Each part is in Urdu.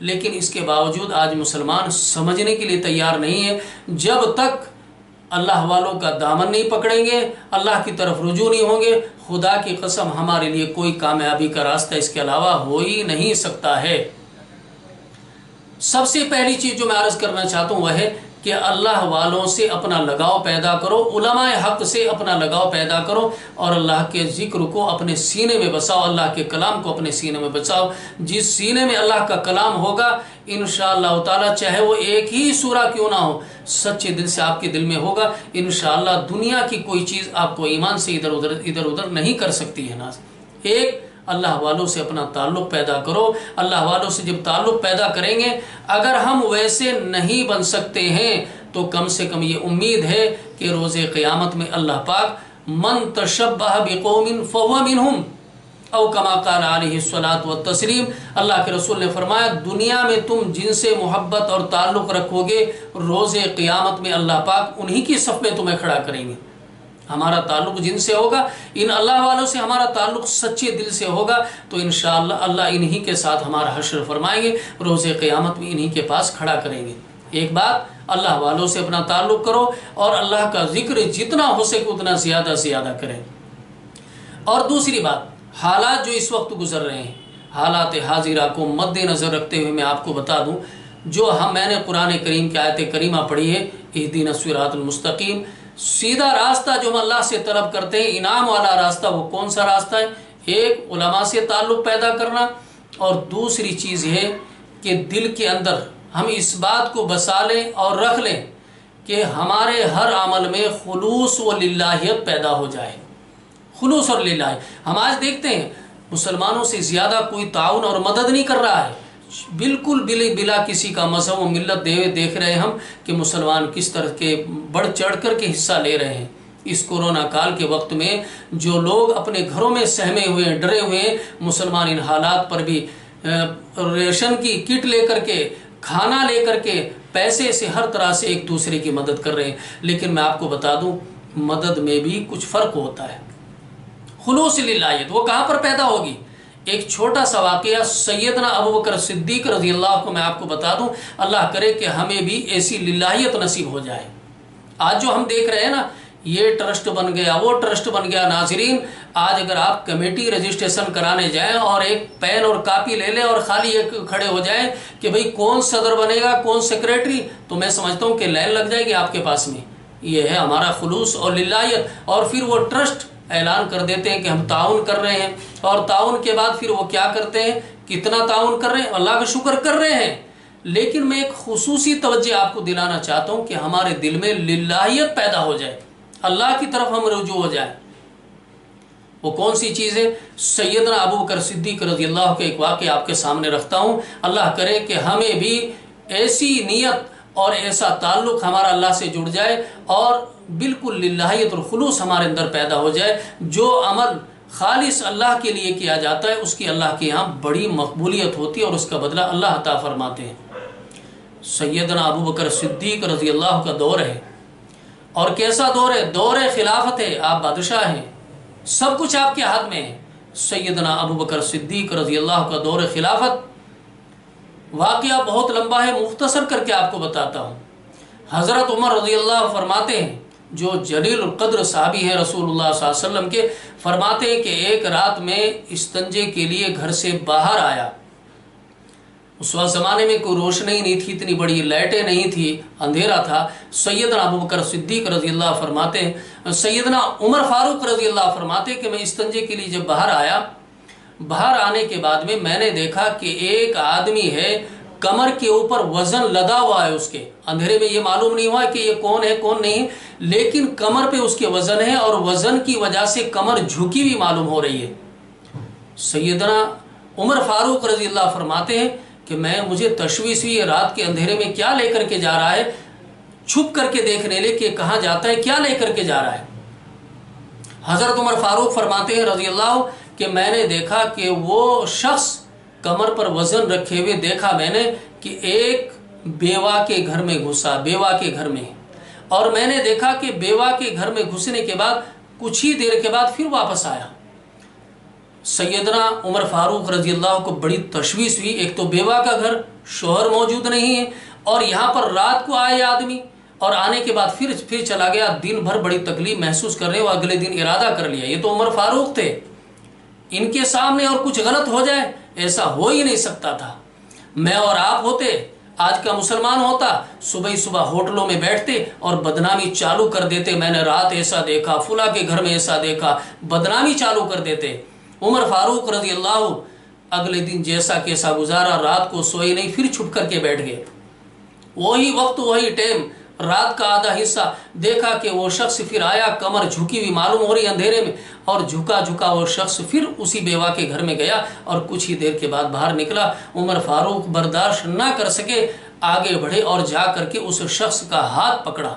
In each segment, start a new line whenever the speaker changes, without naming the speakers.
لیکن اس کے باوجود آج مسلمان سمجھنے کے لیے تیار نہیں ہے۔ جب تک اللہ والوں کا دامن نہیں پکڑیں گے، اللہ کی طرف رجوع نہیں ہوں گے، خدا کی قسم ہمارے لیے کوئی کامیابی کا راستہ اس کے علاوہ ہو ہی نہیں سکتا ہے۔ سب سے پہلی چیز جو میں عرض کرنا چاہتا ہوں وہ ہے کہ اللہ والوں سے اپنا لگاؤ پیدا کرو، علماء حق سے اپنا لگاؤ پیدا کرو، اور اللہ کے ذکر کو اپنے سینے میں بساؤ، اللہ کے کلام کو اپنے سینے میں بساؤ۔ جس سینے میں اللہ کا کلام ہوگا انشاءاللہ تعالی، چاہے وہ ایک ہی سورہ کیوں نہ ہو، سچے دل سے آپ کے دل میں ہوگا، انشاءاللہ دنیا کی کوئی چیز آپ کو ایمان سے ادھر ادھر نہیں کر سکتی ہے۔ ناز ایک اللہ والوں سے اپنا تعلق پیدا کرو۔ اللہ والوں سے جب تعلق پیدا کریں گے، اگر ہم ویسے نہیں بن سکتے ہیں تو کم سے کم یہ امید ہے کہ روز قیامت میں اللہ پاک من تشبہ بقوم فہو منہم او کما قال علیہ الصلاۃ والتسلیم، اللہ کے رسول نے فرمایا دنیا میں تم جن سے محبت اور تعلق رکھو گے، روز قیامت میں اللہ پاک انہی کی صف میں تمہیں کھڑا کریں گے۔ ہمارا تعلق جن سے ہوگا، ان اللہ والوں سے ہمارا تعلق سچے دل سے ہوگا، تو انشاءاللہ اللہ انہی کے ساتھ ہمارا حشر فرمائیں گے، روز قیامت میں انہی کے پاس کھڑا کریں گے۔ ایک بات، اللہ والوں سے اپنا تعلق کرو اور اللہ کا ذکر جتنا ہو سکے اتنا زیادہ سے زیادہ کریں۔ اور دوسری بات، حالات جو اس وقت گزر رہے ہیں، حالات حاضرہ کو مد نظر رکھتے ہوئے میں آپ کو بتا دوں، جو میں نے قرآن کریم کی آیت کریمہ پڑھی ہے، اہدنا الصراط المستقیم، سیدھا راستہ جو ہم اللہ سے طلب کرتے ہیں، انعام والا راستہ، وہ کون سا راستہ ہے؟ ایک علماء سے تعلق پیدا کرنا، اور دوسری چیز ہے کہ دل کے اندر ہم اس بات کو بسا لیں اور رکھ لیں کہ ہمارے ہر عمل میں خلوص و للہیت پیدا ہو جائے، خلوص اور للہ۔ ہم آج دیکھتے ہیں مسلمانوں سے زیادہ کوئی تعاون اور مدد نہیں کر رہا ہے، بالکل بلا کسی کا مذہب و ملت دیکھ رہے ہیں ہم کہ مسلمان کس طرح کے بڑھ چڑھ کر کے حصہ لے رہے ہیں۔ اس کورونا کال کے وقت میں جو لوگ اپنے گھروں میں سہمے ہوئے ہیں، ڈرے ہوئے ہیں، مسلمان ان حالات پر بھی ریشن کی کٹ لے کر کے، کھانا لے کر کے، پیسے سے، ہر طرح سے ایک دوسرے کی مدد کر رہے ہیں۔ لیکن میں آپ کو بتا دوں، مدد میں بھی کچھ فرق ہوتا ہے۔ خلوص للہیت وہ کہاں پر پیدا ہوگی؟ ایک چھوٹا سا واقعہ سیدنا ابوبکر صدیق رضی اللہ کو میں آپ کو بتا دوں، اللہ کرے کہ ہمیں بھی ایسی للہیت نصیب ہو جائے۔ آج جو ہم دیکھ رہے ہیں نا، یہ ٹرسٹ بن گیا، وہ ٹرسٹ بن گیا، ناظرین آج اگر آپ کمیٹی رجسٹریشن کرانے جائیں اور ایک پین اور کاپی لے لیں اور خالی ایک کھڑے ہو جائیں کہ بھئی کون صدر بنے گا، کون سیکریٹری، تو میں سمجھتا ہوں کہ لائن لگ جائے گی آپ کے پاس میں۔ یہ ہے ہمارا خلوص اور للہیت۔ اور پھر وہ ٹرسٹ اعلان کر دیتے ہیں کہ ہم تعاون کر رہے ہیں، اور تعاون کے بعد پھر وہ کیا کرتے ہیں، کتنا تعاون کر رہے ہیں، اللہ کا شکر کر رہے ہیں۔ لیکن میں ایک خصوصی توجہ آپ کو دلانا چاہتا ہوں کہ ہمارے دل میں للہیت پیدا ہو جائے، اللہ کی طرف ہم رجوع ہو جائیں۔ وہ کون سی چیز ہے؟ سیدنا ابوبکر صدیق رضی اللہ کے ایک واقعہ آپ کے سامنے رکھتا ہوں۔ اللہ کرے کہ ہمیں بھی ایسی نیت اور ایسا تعلق ہمارا اللہ سے جڑ جائے اور بالکل للہیت اور خلوص ہمارے اندر پیدا ہو جائے۔ جو عمل خالص اللہ کے لیے کیا جاتا ہے اس کی اللہ کے یہاں بڑی مقبولیت ہوتی ہے اور اس کا بدلہ اللہ عطا فرماتے ہیں۔ سیدنا ابوبکر صدیق رضی اللہ کا دور ہے، اور کیسا دور ہے؟ دور خلافت ہے، آپ بادشاہ ہیں، سب کچھ آپ کے ہاتھ میں ہے۔ سیدنا ابوبکر صدیق رضی اللہ کا دور خلافت، واقعہ بہت لمبا ہے، مختصر کر کے آپ کو بتاتا ہوں۔ حضرت عمر رضی اللہ فرماتے ہیں، جو جلیل القدر صحابی ہیں رسول اللہ صلی اللہ علیہ وسلم کے، فرماتے ہیں کہ ایک رات میں استنجے کے لیے گھر سے باہر آیا۔ اس وقت زمانے میں کوئی روشنی نہیں تھی، اتنی بڑی لائٹیں نہیں تھی، اندھیرا تھا۔ سیدنا ابوبکر صدیق رضی اللہ فرماتے ہیں، سیدنا عمر فاروق رضی اللہ فرماتے ہیں کہ میں استنجے کے لیے جب باہر آیا، باہر آنے کے بعد میں نے دیکھا کہ ایک آدمی ہے، کمر کے اوپر وزن لدا ہوا ہے اس کے۔ اندھیرے میں یہ معلوم نہیں ہوا کہ یہ کون ہے کون نہیں، لیکن کمر پہ اس کے وزن ہے، اور وزن کی وجہ سے کمر جھکی ہوئی معلوم ہو رہی ہے۔ سیدنا عمر فاروق رضی اللہ فرماتے ہیں کہ مجھے تشویش ہوئی، رات کے اندھیرے میں کیا لے کر کے جا رہا ہے، چھپ کر کے دیکھنے لے کہ کہاں جاتا ہے، کیا لے کر کے جا رہا ہے۔ حضرت عمر فاروق فرماتے ہیں رضی اللہ کہ میں نے دیکھا کہ وہ شخص کمر پر وزن رکھے ہوئے دیکھا میں نے کہ ایک بیوہ کے گھر میں گھسا، بیوہ کے گھر میں، اور میں نے دیکھا کہ بیوہ کے گھر میں گھسنے کے بعد کچھ ہی دیر کے بعد پھر واپس آیا۔ سیدنا عمر فاروق رضی اللہ کو بڑی تشویش ہوئی، ایک تو بیوہ کا گھر، شوہر موجود نہیں ہے، اور یہاں پر رات کو آئے آدمی اور آنے کے بعد پھر چلا گیا، دن بھر بڑی تکلیف محسوس کر رہے، وہ اگلے دن ارادہ کر لیا یہ تو عمر فاروق تھے، ان کے سامنے اور کچھ غلط ہو جائے ایسا ہو ہی نہیں سکتا تھا۔ میں اور آپ ہوتے، آج کا مسلمان ہوتا، صبح ہی صبح ہوٹلوں میں بیٹھتے اور بدنامی چالو کر دیتے، میں نے رات ایسا دیکھا، فلاں کے گھر میں ایسا دیکھا، بدنامی چالو کر دیتے۔ عمر فاروق رضی اللہ اگلے دن جیسا کیسا گزارا، رات کو سوئے نہیں، پھر چھپ کر کے بیٹھ گئے، وہی وقت وہی ٹائم، رات کا آدھا حصہ دیکھا کہ وہ شخص پھر آیا، کمر جھکی ہوئی معلوم ہو رہی اندھیرے میں، اور جھکا وہ شخص پھر اسی بیوہ کے گھر میں گیا اور کچھ ہی دیر کے بعد باہر نکلا۔ عمر فاروق برداشت نہ کر سکے، آگے بڑھے اور جا کر کے اس شخص کا ہاتھ پکڑا۔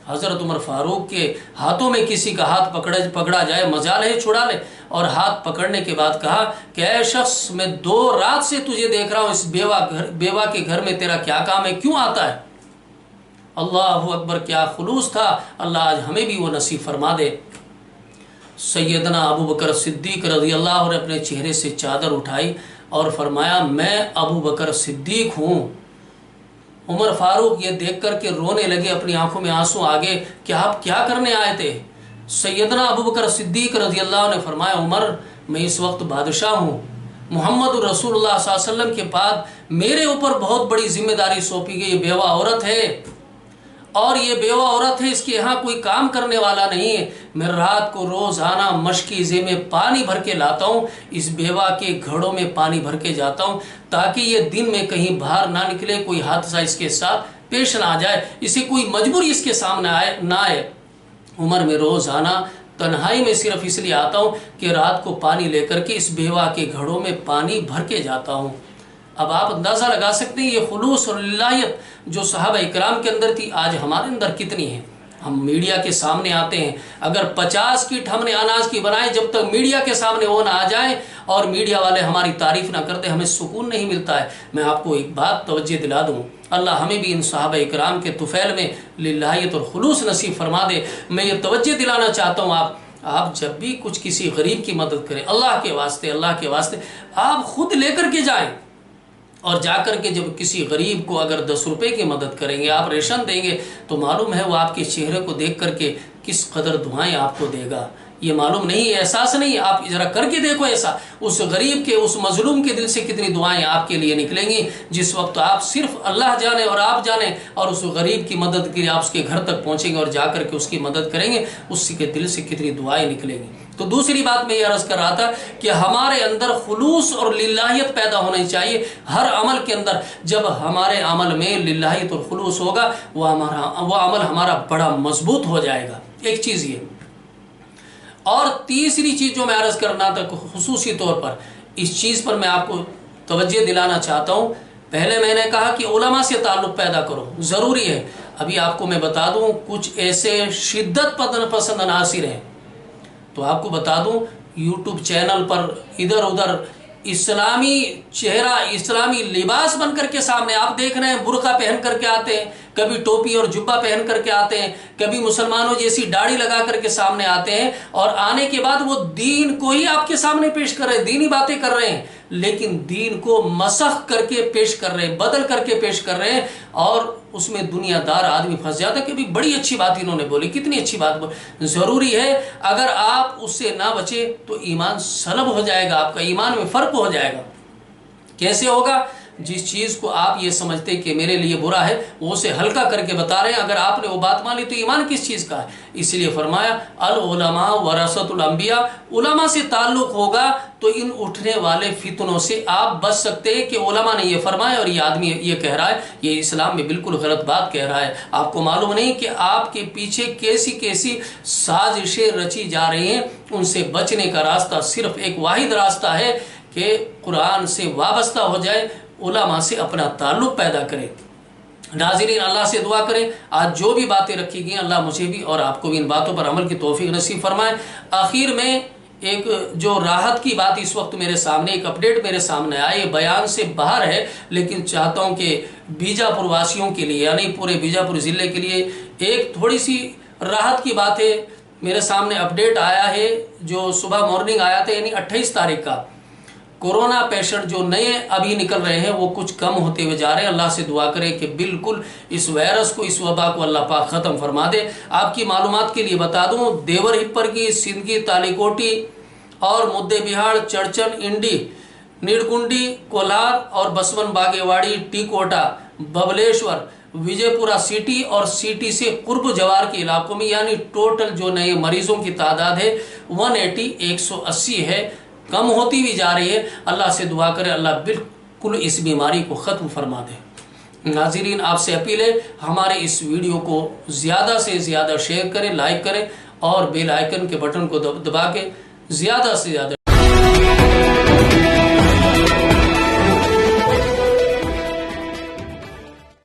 حضرت عمر فاروق کے ہاتھوں میں کسی کا ہاتھ پکڑا جائے مجال ہے چھڑا لے، اور ہاتھ پکڑنے کے بعد کہا کہ اے شخص، میں 2 رات سے تجھے دیکھ رہا ہوں، اس بیوہ کے گھر میں تیرا کیا کام ہے، کیوں آتا ہے؟ اللہ اکبر، کیا خلوص تھا، اللہ آج ہمیں بھی وہ نصیب فرما دے۔ سیدنا ابو بکر صدیق رضی اللہ عنہ نے اپنے چہرے سے چادر اٹھائی اور فرمایا میں ابو بکر صدیق ہوں۔ عمر فاروق یہ دیکھ کر کے رونے لگے، اپنی آنکھوں میں آنسو آگے کہ آپ کیا کرنے آئے تھے؟ سیدنا ابو بکر صدیق رضی اللہ عنہ نے فرمایا عمر، میں اس وقت بادشاہ ہوں، محمد رسول اللہ صلی اللہ علیہ وسلم کے بعد میرے اوپر بہت بڑی ذمہ داری سونپی گئی، یہ بیوہ عورت ہے، اور یہ بیوہ عورت ہے، اس کے یہاں کوئی کام کرنے والا نہیں ہے، میں رات کو روزانہ مشکیزے میں پانی بھر کے لاتا ہوں، اس بیوہ کے گھڑوں میں پانی بھر کے جاتا ہوں تاکہ یہ دن میں کہیں باہر نہ نکلے، کوئی حادثہ اس کے ساتھ پیش نہ آ جائے، اسے کوئی مجبوری اس کے سامنے نہ آئے۔ عمر میں روزانہ تنہائی میں صرف اس لیے آتا ہوں کہ رات کو پانی لے کر کے اس بیوہ کے گھڑوں میں پانی بھر کے جاتا ہوں۔ اب آپ اندازہ لگا سکتے ہیں یہ خلوص اور للہیت جو صحابہ اکرام کے اندر تھی آج ہمارے اندر کتنی ہے۔ ہم میڈیا کے سامنے آتے ہیں، اگر 50 کٹ ہم نے اناج کی بنائے، جب تک میڈیا کے سامنے وہ نہ آ جائیں اور میڈیا والے ہماری تعریف نہ کرتے ہمیں سکون نہیں ملتا ہے۔ میں آپ کو ایک بات توجہ دلا دوں، اللہ ہمیں بھی ان صحابہ اکرام کے طفیل میں للہیت اور خلوص نصیب فرما دے۔ میں یہ توجہ دلانا چاہتا ہوں، آپ جب بھی کچھ کسی غریب کی مدد کریں، اللہ کے واسطے آپ خود لے کر کے جائیں، اور جا کر کے جب کسی غریب کو اگر 10 روپے کی مدد کریں گے، آپ ریشن دیں گے، تو معلوم ہے وہ آپ کے چہرے کو دیکھ کر کے کس قدر دعائیں آپ کو دے گا، یہ معلوم نہیں ہے، احساس نہیں ہے، آپ ذرا کر کے دیکھو ایسا، اس غریب کے، اس مظلوم کے دل سے کتنی دعائیں آپ کے لیے نکلیں گی، جس وقت آپ صرف اللہ جانے اور آپ جانے، اور اس غریب کی مدد کے لیے آپ اس کے گھر تک پہنچیں گے اور جا کر کے اس کی مدد کریں گے، اس کے دل سے کتنی دعائیں نکلیں گی۔ تو دوسری بات میں یہ عرض کر رہا تھا کہ ہمارے اندر خلوص اور للہیت پیدا ہونی چاہیے ہر عمل کے اندر۔ جب ہمارے عمل میں للہیت اور خلوص ہوگا وہ عمل ہمارا بڑا مضبوط ہو جائے گا، ایک چیز یہ۔ اور تیسری چیز جو میں عرض کرنا تھا خصوصی طور پر، اس چیز پر میں آپ کو توجہ دلانا چاہتا ہوں، پہلے میں نے کہا کہ علماء سے تعلق پیدا کرو، ضروری ہے۔ ابھی آپ کو میں بتا دوں کچھ ایسے شدت پسند عناصر ہیں، تو آپ کو بتا دوں یوٹیوب چینل پر ادھر ادھر اسلامی چہرہ، اسلامی لباس بن کر کے سامنے آپ دیکھ رہے ہیں، برقع پہن کر کے آتے ہیں، کبھی ٹوپی اور جبہ پہن کر کے آتے ہیں، کبھی مسلمانوں جیسی داڑھی لگا کر کے سامنے آتے ہیں، اور آنے کے بعد وہ دین کو ہی آپ کے سامنے پیش کر رہے ہیں، دینی باتیں کر رہے ہیں، لیکن دین کو مسخ کر کے پیش کر رہے ہیں، بدل کر کے پیش کر رہے ہیں، اور اس میں دنیا دار آدمی پھنس جاتا ہے کہ بھی بڑی اچھی بات انہوں نے بولی، کتنی اچھی بات بولی۔ ضروری ہے اگر آپ اس سے نہ بچے تو ایمان سلب ہو جائے گا، آپ کا ایمان میں فرق ہو جائے گا۔ کیسے ہوگا؟ جس چیز کو آپ یہ سمجھتے کہ میرے لیے برا ہے وہ اسے ہلکا کر کے بتا رہے ہیں، اگر آپ نے وہ بات مان لی تو ایمان کس چیز کا ہے؟ اس لیے فرمایا العلماء ورثۃ الانبیاء، علماء سے تعلق ہوگا تو ان اٹھنے والے فتنوں سے آپ بچ سکتے ہیں کہ علماء نے یہ فرمایا اور یہ آدمی یہ کہہ رہا ہے، یہ اسلام میں بالکل غلط بات کہہ رہا ہے۔ آپ کو معلوم نہیں کہ آپ کے پیچھے کیسی کیسی سازشیں رچی جا رہی ہیں، ان سے بچنے کا راستہ صرف ایک واحد راستہ ہے کہ قرآن سے وابستہ ہو جائے، علماء سے اپنا تعلق پیدا کریں۔ ناظرین، اللہ سے دعا کریں آج جو بھی باتیں رکھی گئی اللہ مجھے بھی اور آپ کو بھی ان باتوں پر عمل کی توفیق نصیب فرمائے۔ آخر میں ایک جو راحت کی بات اس وقت میرے سامنے، ایک اپڈیٹ میرے سامنے آئے، بیان سے باہر ہے، لیکن چاہتا ہوں کہ بیجاپور واسیوں کے لیے، یعنی پورے بیجاپور ضلع کے لیے ایک تھوڑی سی راحت کی بات ہے۔ میرے سامنے اپڈیٹ آیا ہے جو صبح مارننگ آیا تھا، یعنی 28 تاریخ کا کورونا پیشنٹ جو نئے ابھی نکل رہے ہیں وہ کچھ کم ہوتے ہوئے جا رہے ہیں۔ اللہ سے دعا کرے کہ بالکل اس وائرس کو، اس وبا کو اللہ پاک ختم فرما دے۔ آپ کی معلومات کے لیے بتا دوں، دیور ہپر کی، سندھ کی تالیکوٹی اور مدے بہاڑ، چرچن، انڈی، نیڑکنڈی، کولہار اور بسون باگیواڑی، ٹیکوٹا، ببلیشور، وجے پورہ سٹی اور سٹی سے قرب جوار کے علاقوں میں، یعنی ٹوٹل جو نئے مریضوں کی تعداد ہے 180 ہے، کم ہوتی بھی جا رہی ہے۔ اللہ سے دعا کرے اللہ بالکل اس بیماری کو ختم فرما دے۔ ناظرین، آپ سے اپیل ہے ہمارے اس ویڈیو کو زیادہ سے زیادہ شیئر کریں، لائک کریں اور بیل آئیکن کے بٹن کو دبا کے زیادہ سے زیادہ